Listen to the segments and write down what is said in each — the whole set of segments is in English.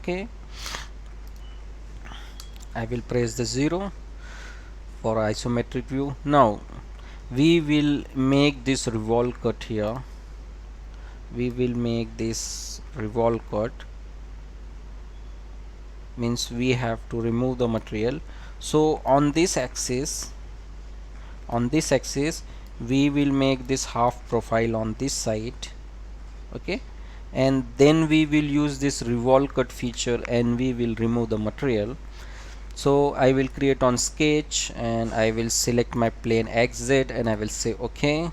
OK. I will press the 0 for isometric view. Now we will make this revolve cut here. We will make this revolve cut, means we have to remove the material. So on this axis, we will make this half profile on this side. Okay, and then we will use this revolve cut feature and we will remove the material. So I will create on sketch and I will select my plane XZ and I will say OK.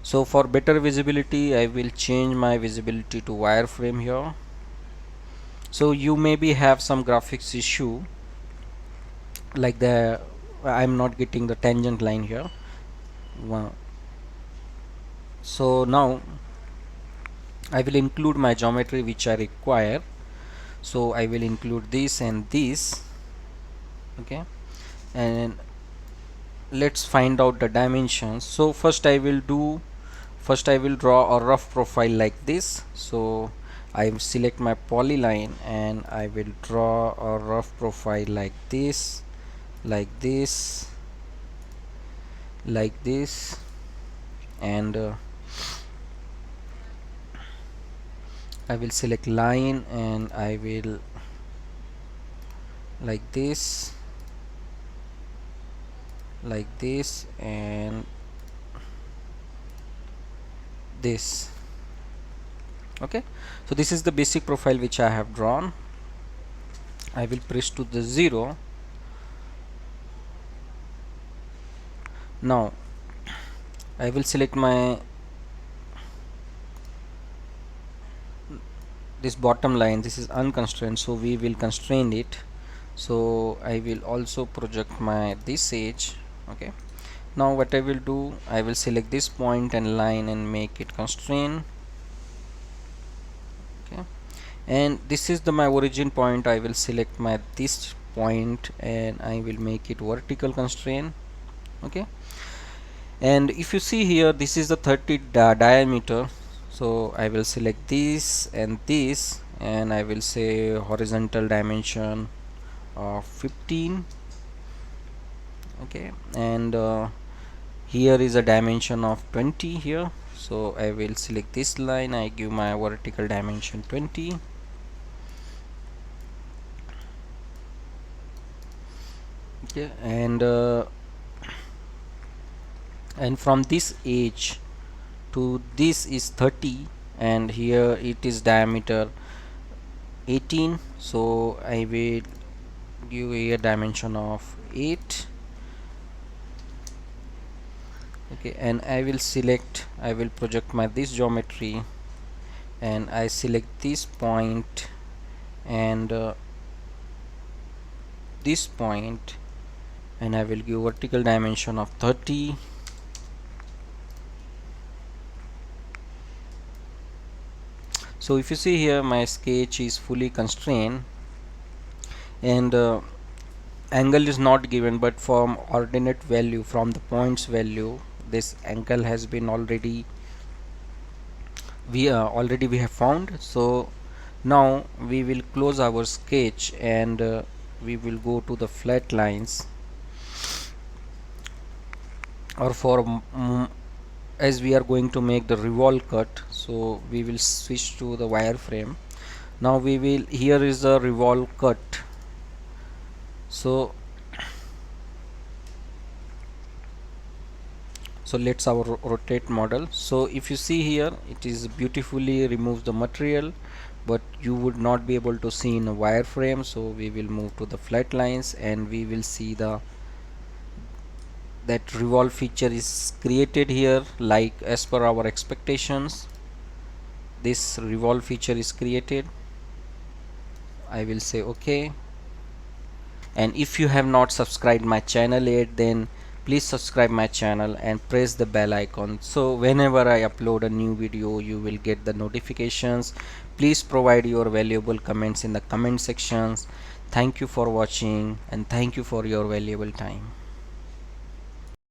So for better visibility I will change my visibility to wireframe here. So you maybe have some graphics issue, like I'm not getting the tangent line here. So now I will include my geometry which I require. So I will include this and this. Okay, and let's find out the dimensions. So first I will draw a rough profile like this. So I will select my polyline and I will draw a rough profile like this, like this, like this, and I will select line and I will like this, like this, and this. Okay, so this is the basic profile which I have drawn. I will press to the 0. Now I will select my this bottom line. This is unconstrained, so we will constrain it. So I will also project my this edge. Okay, now what I will do, I will select this point and line and make it constrain. Okay, and this is my origin point. I will select my this point and I will make it vertical constraint. Okay, and if you see here, this is the 30 diameter. So I will select this and this and I will say horizontal dimension of 15. Okay, and here is a dimension of 20 here. So I will select this line, I give my vertical dimension 20. Okay, and from this edge to this is 30 and here it is diameter 18. So I will give a dimension of 8. Okay, and I will project my this geometry and I select this point and this point and I will give vertical dimension of 30. So if you see here, my sketch is fully constrained and angle is not given, but from ordinate value, from the points value, this angle has been already we have found. So now we will close our sketch and we will go to the flat lines, or for as we are going to make the revolve cut, so we will switch to the wireframe. Now we will, here is the revolve cut. So let's our rotate model. So if you see here, it is beautifully removes the material, but you would not be able to see in a wireframe. So we will move to the flat lines and we will see that revolve feature is created here, like as per our expectations. This revolve feature is created. I will say OK, and if you have not subscribed my channel yet, then please subscribe my channel and press the bell icon, so whenever I upload a new video you will get the notifications. Please provide your valuable comments in the comment sections. Thank you for watching and thank you for your valuable time.